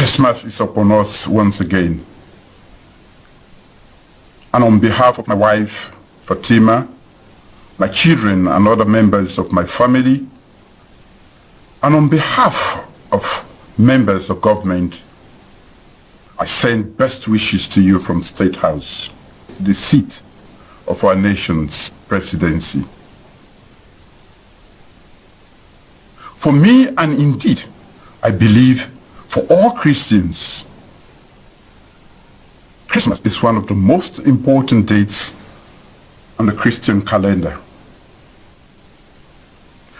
Christmas is upon us once again. And on behalf of my wife, Fatima, my children and other members of my family, and on behalf of members of government, I send best wishes to you from State House, the seat of our nation's presidency. For me, and indeed, I believe for all Christians, Christmas is one of the most important dates on the Christian calendar.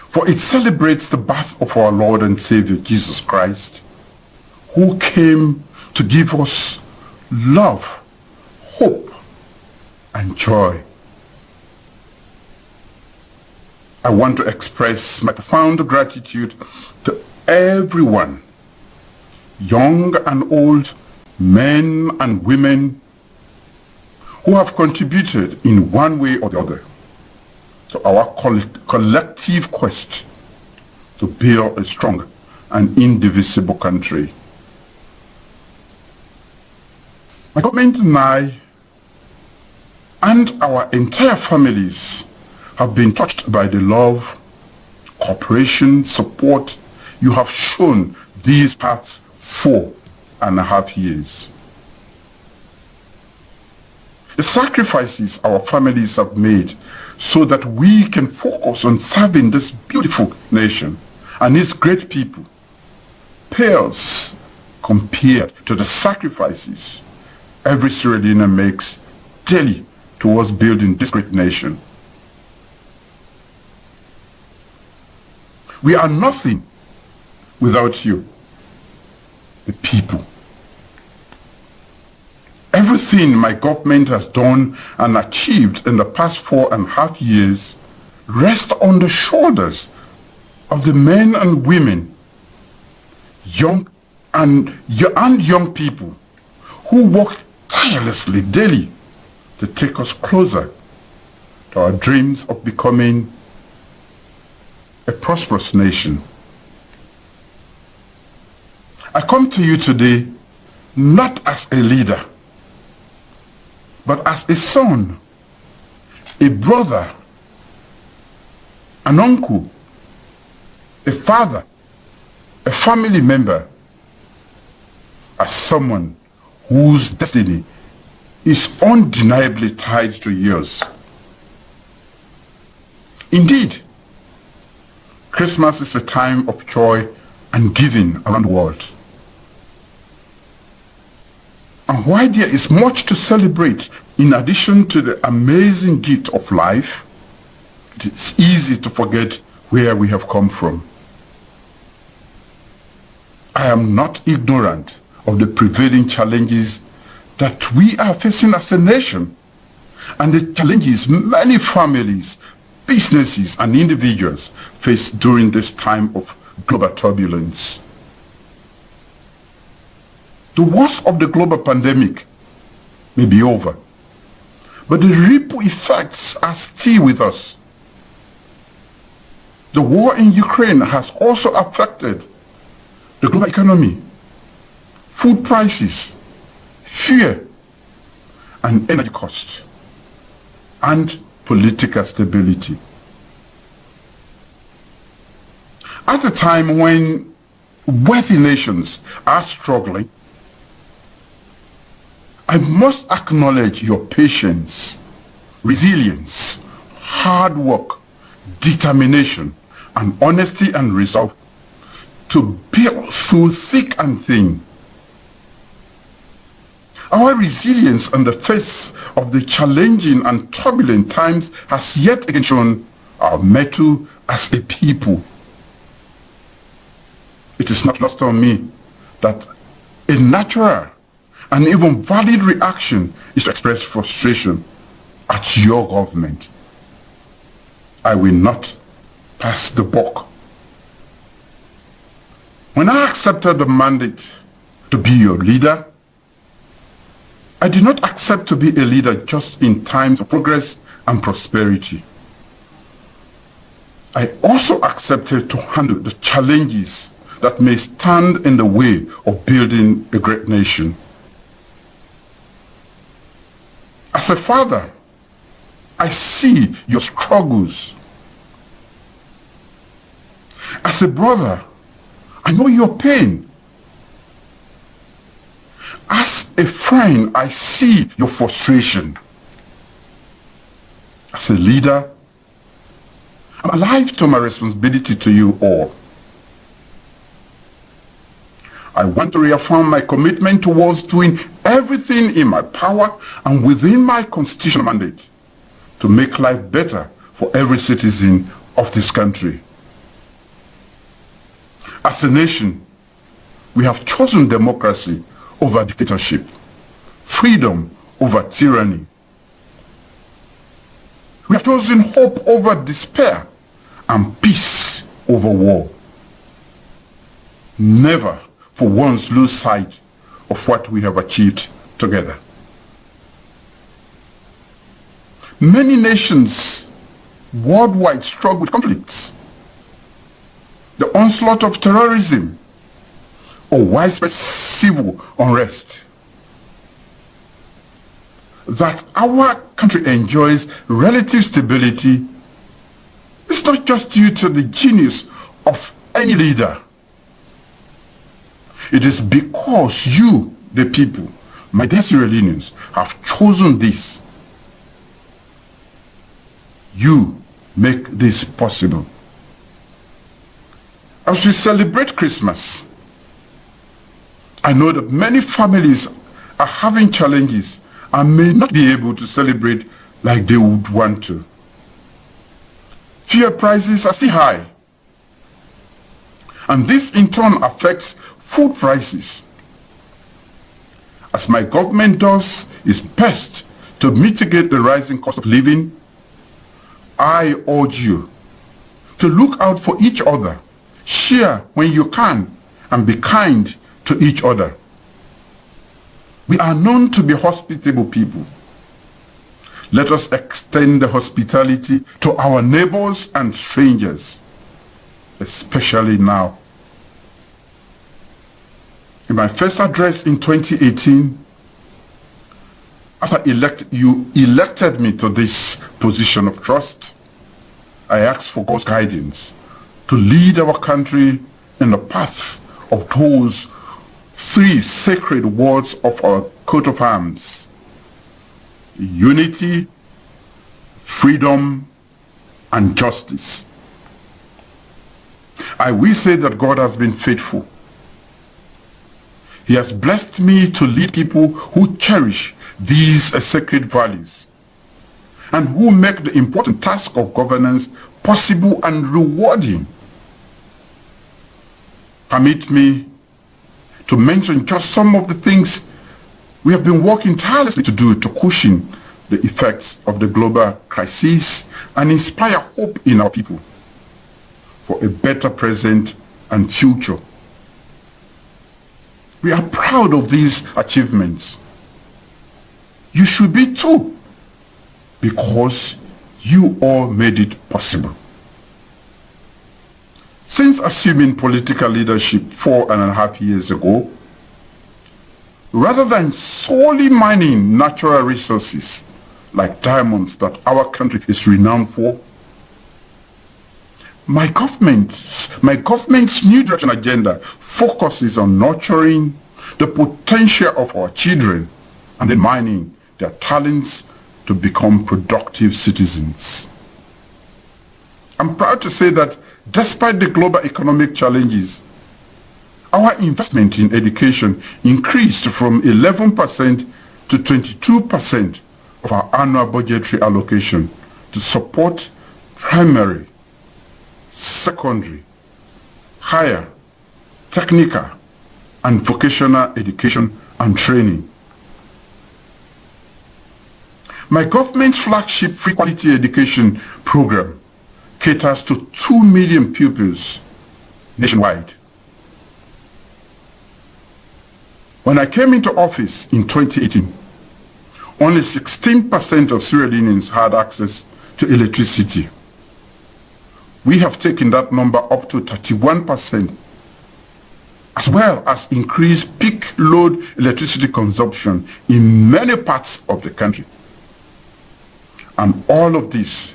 For it celebrates the birth of our Lord and Savior Jesus Christ, who came to give us love, hope, and joy. I want to express my profound gratitude to everyone, young and old, men and women, who have contributed in one way or the other to our collective quest to build a strong and indivisible country. My government and I and our entire families have been touched by the love, cooperation, support you have shown these past 4.5 years. The sacrifices our families have made so that we can focus on serving this beautiful nation and its great people pales compared to the sacrifices every Sierra Leonean makes daily towards building this great nation. We are nothing without you, the people. Everything my government has done and achieved in the past 4.5 years rests on the shoulders of the men and women, young people, who work tirelessly daily to take us closer to our dreams of becoming a prosperous nation. I come to you today not as a leader, but as a son, a brother, an uncle, a father, a family member, as someone whose destiny is undeniably tied to yours. Indeed, Christmas is a time of joy and giving around the world. And while there is much to celebrate, in addition to the amazing gift of life, it is easy to forget where we have come from. I am not ignorant of the prevailing challenges that we are facing as a nation, and the challenges many families, businesses, and individuals face during this time of global turbulence. The worst of the global pandemic may be over, but the ripple effects are still with us. The war in Ukraine has also affected the global economy, food prices, fear, and energy costs, and political stability. At a time when wealthy nations are struggling, I must acknowledge your patience, resilience, hard work, determination, and honesty and resolve to bear through thick and thin. Our resilience in the face of the challenging and turbulent times has yet again shown our mettle as a people. It is not lost on me that a natural and even valid reaction is to express frustration at your government. I will not pass the buck. When I accepted the mandate to be your leader, I did not accept to be a leader just in times of progress and prosperity. I also accepted to handle the challenges that may stand in the way of building a great nation. As a father, I see your struggles. As a brother, I know your pain. As a friend, I see your frustration. As a leader, I'm alive to my responsibility to you all. I want to reaffirm my commitment towards doing everything in my power and within my constitutional mandate to make life better for every citizen of this country. As a nation, we have chosen democracy over dictatorship, freedom over tyranny. We have chosen hope over despair and peace over war. Never for once lose sight of what we have achieved together. Many nations worldwide struggle with conflicts, the onslaught of terrorism, or widespread civil unrest. That our country enjoys relative stability is not just due to the genius of any leader. It is because you, the people, my dear Leoneans, have chosen this. You make this possible. As we celebrate Christmas, I know that many families are having challenges and may not be able to celebrate like they would want to. Fuel prices are still high, and this in turn affects food prices. As my government does its best to mitigate the rising cost of living, I urge you to look out for each other, share when you can, and be kind to each other. We are known to be hospitable people. Let us extend the hospitality to our neighbors and strangers, especially now. In my first address in 2018, after you elected me to this position of trust, I asked for God's guidance to lead our country in the path of those three sacred words of our coat of arms: unity, freedom, and justice. I will say that God has been faithful. He has blessed me to lead people who cherish these sacred values and who make the important task of governance possible and rewarding. Permit me to mention just some of the things we have been working tirelessly to do to cushion the effects of the global crisis and inspire hope in our people for a better present and future. We are proud of these achievements. You should be too, because you all made it possible. Since assuming political leadership 4.5 years ago, rather than solely mining natural resources like diamonds that our country is renowned for, my government's new direction agenda focuses on nurturing the potential of our children and then mining their talents to become productive citizens. I'm proud to say that despite the global economic challenges, our investment in education increased from 11% to 22% of our annual budgetary allocation to support primary, secondary, higher, technical, and vocational education and training. My government's flagship free quality education program caters to 2 million pupils nationwide. When I came into office in 2018, only 16% of Sierra Leoneans had access to electricity. We have taken that number up to 31% as well as increased peak load electricity consumption in many parts of the country. And all of this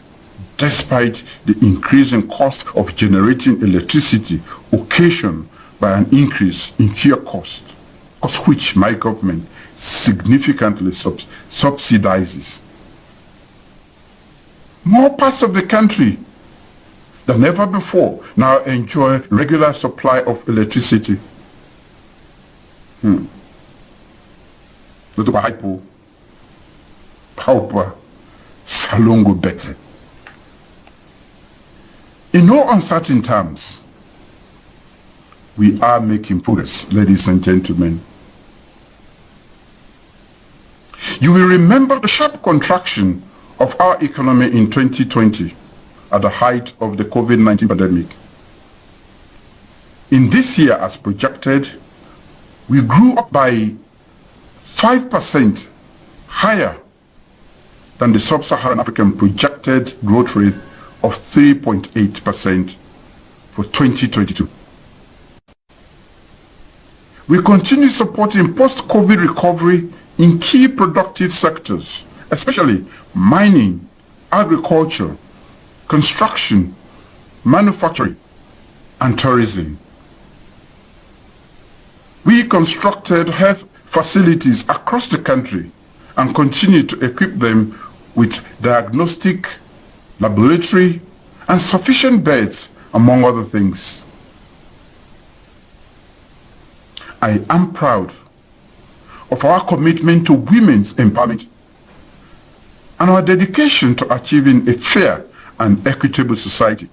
despite the increasing cost of generating electricity occasioned by an increase in fuel cost, which my government significantly subsidizes. More parts of the country than ever before now enjoy regular supply of electricity. Hypo, Paupa, Salongo Bete. In no uncertain terms, we are making progress, ladies and gentlemen. You will remember the sharp contraction of our economy in 2020 at the height of the COVID-19 pandemic. In this year, as projected, we grew up by 5% higher than the sub-Saharan African projected growth rate of 3.8% for 2022. We continue supporting post-COVID recovery in key productive sectors, especially mining, agriculture, construction, manufacturing, and tourism. We constructed health facilities across the country and continue to equip them with diagnostic, laboratory, and sufficient beds, among other things. I am proud of our commitment to women's empowerment and our dedication to achieving a fair and equitable society.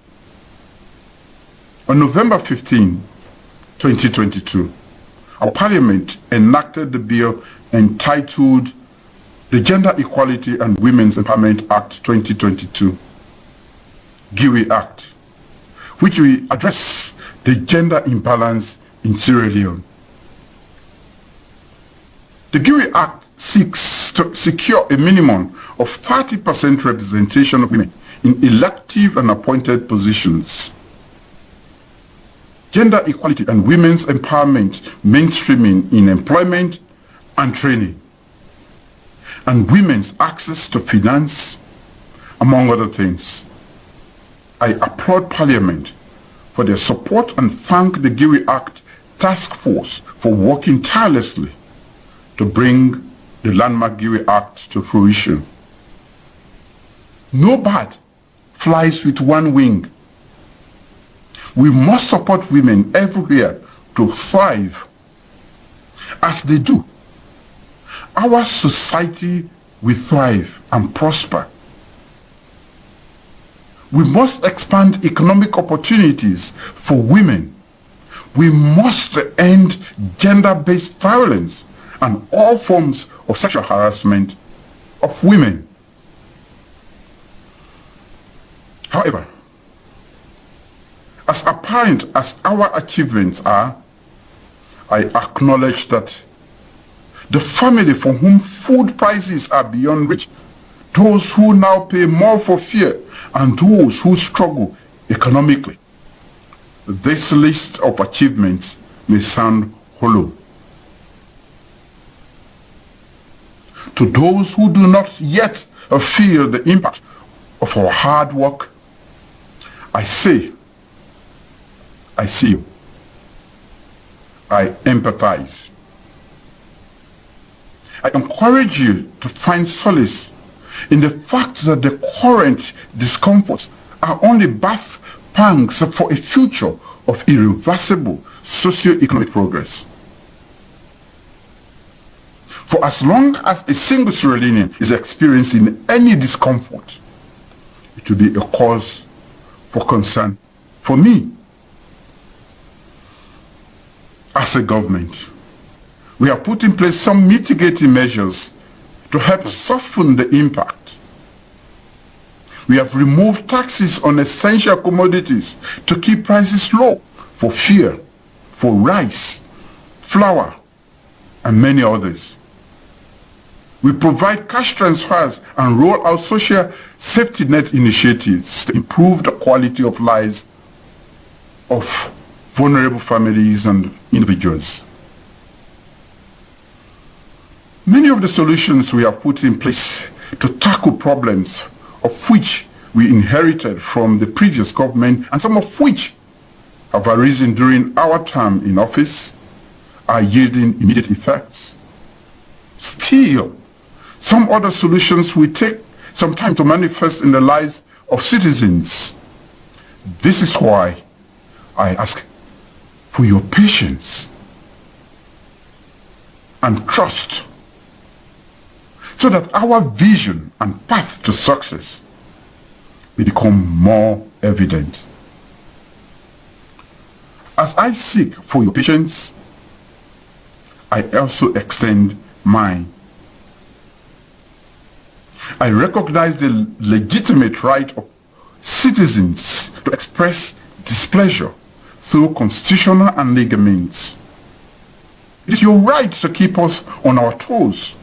On November 15, 2022, our Parliament enacted the bill entitled the Gender Equality and Women's Empowerment Act 2022, GIWI Act, which will address the gender imbalance in Sierra Leone. The GIWI Act seeks to secure a minimum of 30% representation of women in elective and appointed positions. Gender equality and women's empowerment mainstreaming in employment and training, and women's access to finance, among other things. I applaud Parliament for their support and thank the GIWI Act Task Force for working tirelessly to bring the landmark GIWI Act to fruition. No bird flies with one wing. We must support women everywhere to thrive. As they do, our society will thrive and prosper. We must expand economic opportunities for women. We must end gender-based violence and all forms of sexual harassment of women. However, as apparent as our achievements are, I acknowledge that the family for whom food prices are beyond reach, those who now pay more for fear, and those who struggle economically, this list of achievements may sound hollow. To those who do not yet feel the impact of our hard work, I say, I see you. I empathize. I encourage you to find solace in the fact that the current discomforts are only birth pangs for a future of irreversible socio-economic progress. For as long as a single Sierra Leonean is experiencing any discomfort, it will be a cause for concern for me. As a government, we have put in place some mitigating measures to help soften the impact. We have removed taxes on essential commodities to keep prices low for fuel, for rice, flour, and many others. We provide cash transfers and roll out social safety net initiatives to improve the quality of lives of vulnerable families and individuals. Many of the solutions we have put in place to tackle problems of which we inherited from the previous government and some of which have arisen during our term in office are yielding immediate effects. Still, some other solutions will take some time to manifest in the lives of citizens. This is why I ask for your patience and trust so that our vision and path to success will become more evident. As I seek for your patience, I also extend mine. I recognize the legitimate right of citizens to express displeasure through constitutional and legal means. It is your right to keep us on our toes.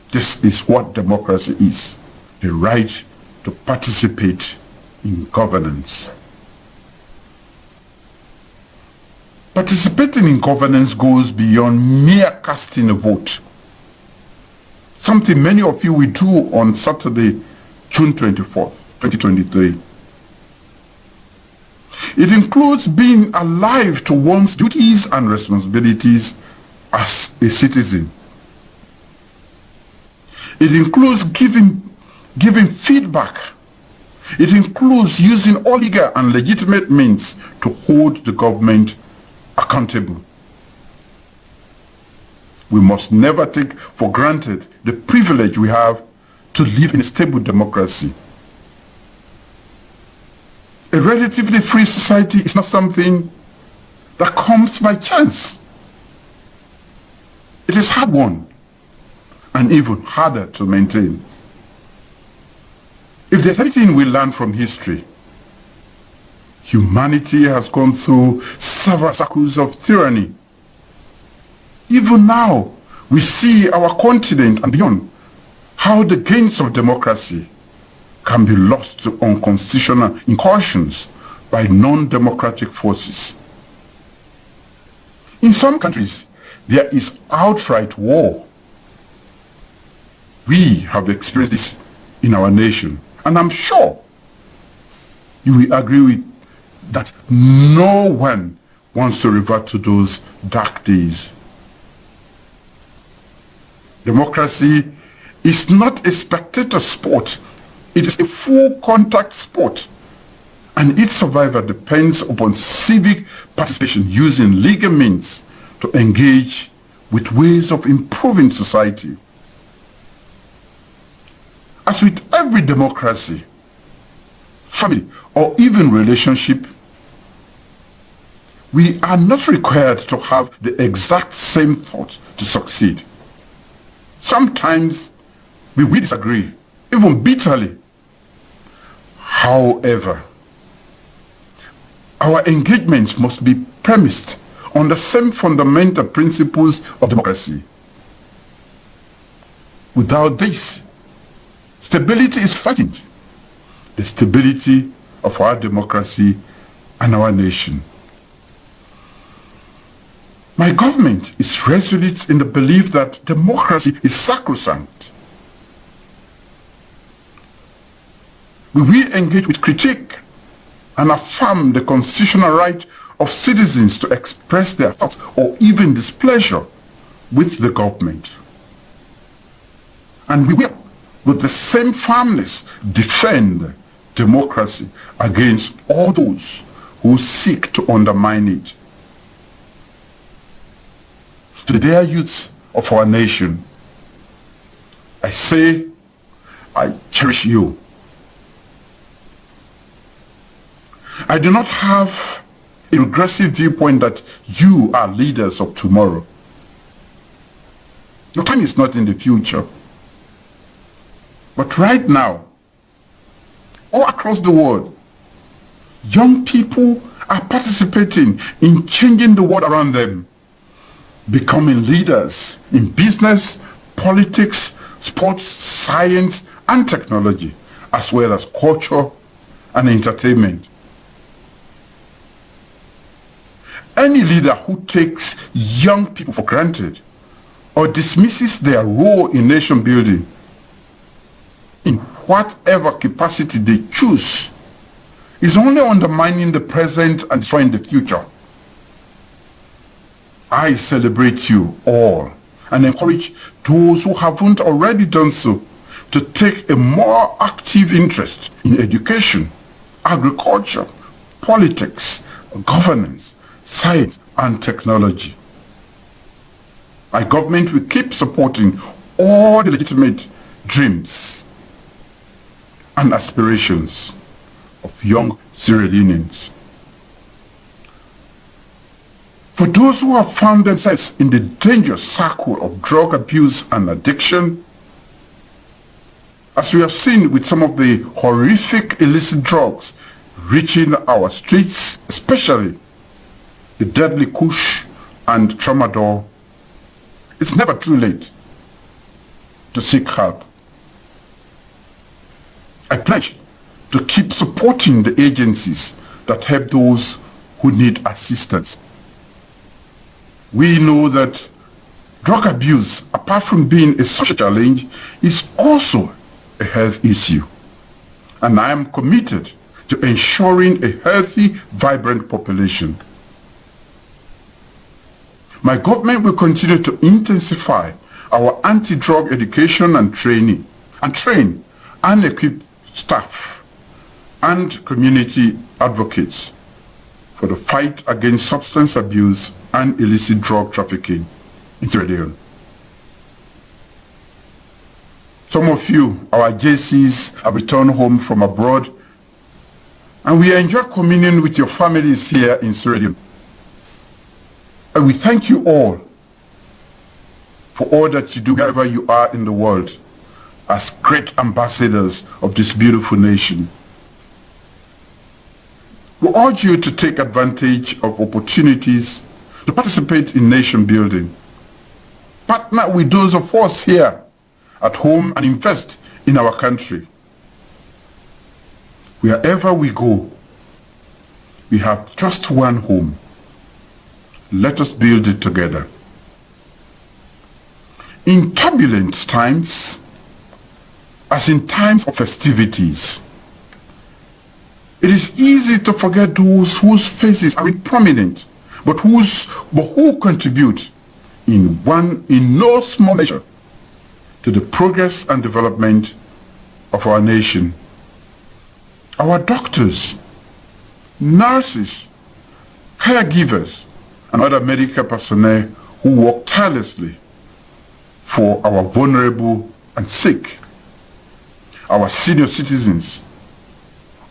This is what democracy is, the right to participate in governance. Participating in governance goes beyond mere casting a vote, something many of you will do on Saturday, June 24th, 2023. It includes being alive to one's duties and responsibilities as a citizen. It includes giving feedback. It includes using all legal and legitimate means to hold the government accountable. We must never take for granted the privilege we have to live in a stable democracy. A relatively free society is not something that comes by chance. It is hard-won and even harder to maintain. If there's anything we learn from history, humanity has gone through several cycles of tyranny. Even now, we see our continent and beyond how the gains of democracy can be lost to unconstitutional incursions by non-democratic forces. In some countries, there is outright war. We have experienced this in our nation, and I'm sure you will agree with that no one wants to revert to those dark days. Democracy is not a spectator sport. It is a full contact sport, and its survival depends upon civic participation using legal means to engage with ways of improving society. As with every democracy, family, or even relationship, we are not required to have the exact same thought to succeed. Sometimes we will disagree, even bitterly. However, our engagement must be premised on the same fundamental principles of democracy. Without this, stability is threatened. The stability of our democracy and our nation. My government is resolute in the belief that democracy is sacrosanct. We will engage with critique and affirm the constitutional right of citizens to express their thoughts or even displeasure with the government. And we will, with the same firmness, defend democracy against all those who seek to undermine it. To the dear youths of our nation, I say, I cherish you. I do not have a regressive viewpoint that you are leaders of tomorrow. Your time is not in the future. But right now, all across the world, young people are participating in changing the world around them, becoming leaders in business, politics, sports, science, and technology, as well as culture and entertainment. Any leader who takes young people for granted or dismisses their role in nation building in whatever capacity they choose is only undermining the present and destroying the future. I celebrate you all and encourage those who haven't already done so to take a more active interest in education, agriculture, politics, governance, science, and technology. My government will keep supporting all the legitimate dreams and aspirations of young Sierra Leoneans. For those who have found themselves in the dangerous circle of drug abuse and addiction, as we have seen with some of the horrific illicit drugs reaching our streets, especially the deadly Kush and Tramadol, it's never too late to seek help. I pledge to keep supporting the agencies that help those who need assistance. We know that drug abuse, apart from being a social challenge, is also a health issue. And I am committed to ensuring a healthy, vibrant population. My government will continue to intensify our anti-drug education and train and equip staff and community advocates for the fight against substance abuse and illicit drug trafficking in Sierra Leone. Some of you, our JCs, have returned home from abroad, and we enjoy communion with your families here in Sierra Leone. And we thank you all for all that you do wherever you are in the world as great ambassadors of this beautiful nation. We urge you to take advantage of opportunities to participate in nation building. Partner with those of us here at home and invest in our country. Wherever we go, we have just one home. Let us build it together. In turbulent times, as in times of festivities, it is easy to forget those whose faces are prominent, but who contribute in no small measure to the progress and development of our nation. Our doctors, nurses, caregivers, and other medical personnel who work tirelessly for our vulnerable and sick, our senior citizens,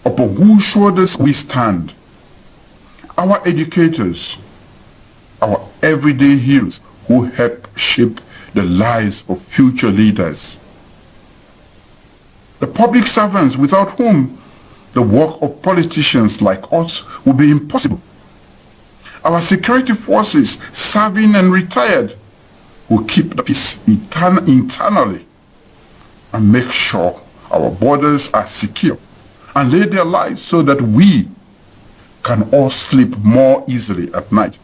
upon whose shoulders we stand, our educators, our everyday heroes who help shape the lives of future leaders, the public servants without whom the work of politicians like us would be impossible, our security forces, serving and retired, who keep the peace internally and make sure our borders are secure and lay their lives so that we can all sleep more easily at night.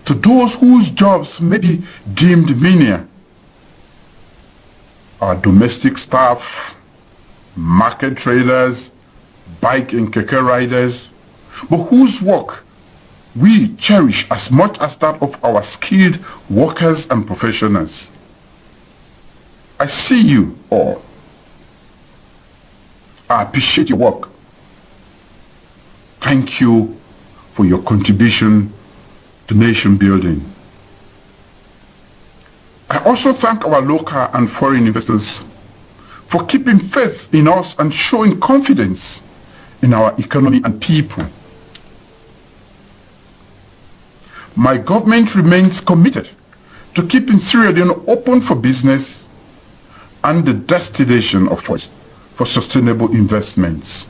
To those whose jobs may be deemed menial, our domestic staff, market traders, bike and keke riders, but whose work we cherish as much as that of our skilled workers and professionals. I see you all. I appreciate your work. Thank you for your contribution to nation building. I also thank our local and foreign investors for keeping faith in us and showing confidence in our economy and people. My government remains committed to keeping Sierra Leone open for business and the destination of choice for sustainable investments.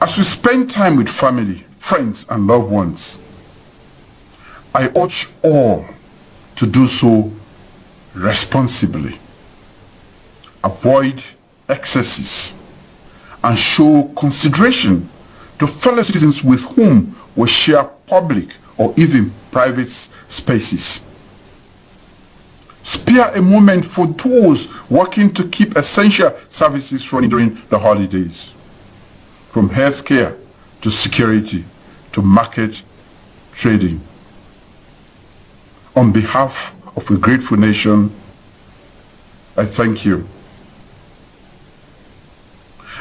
As we spend time with family, friends, and loved ones, I urge all to do so responsibly. Avoid excesses and show consideration to fellow citizens with whom we share public or even private spaces. Spare a moment for those working to keep essential services running during the holidays, from healthcare to security to market trading. On behalf of a grateful nation, I thank you.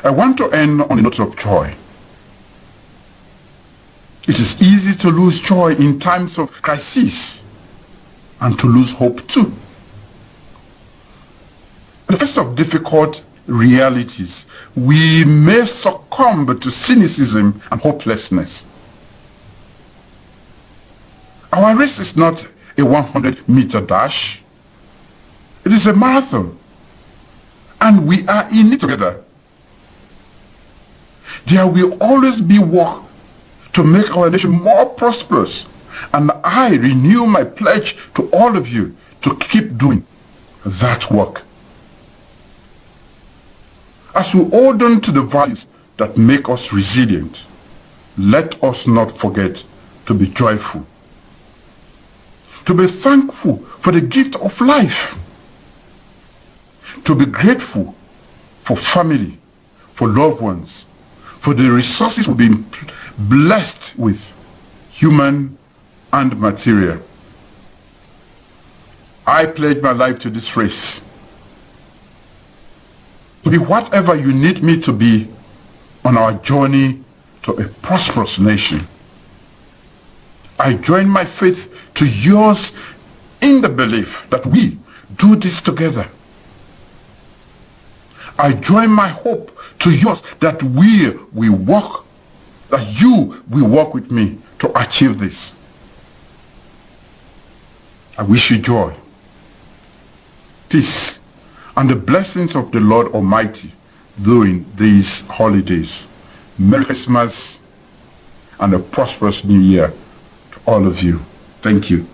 I want to end on a note of joy. It is easy to lose joy in times of crisis and to lose hope too. In the face of difficult realities, we may succumb to cynicism and hopelessness. Our race is not a 100-meter dash. It is a marathon, and we are in it together. There will always be work to make our nation more prosperous, and I renew my pledge to all of you to keep doing that work. As we hold on to the values that make us resilient, let us not forget to be joyful, to be thankful for the gift of life, to be grateful for family, for loved ones, for the resources we've been blessed with, human and material. I pledge my life to this race, to be whatever you need me to be on our journey to a prosperous nation. I join my faith to yours in the belief that we do this together. I join my hope to yours that you will work with me to achieve this. I wish you joy, peace, and the blessings of the Lord Almighty during these holidays. Merry Christmas and a prosperous New Year to all of you. Thank you.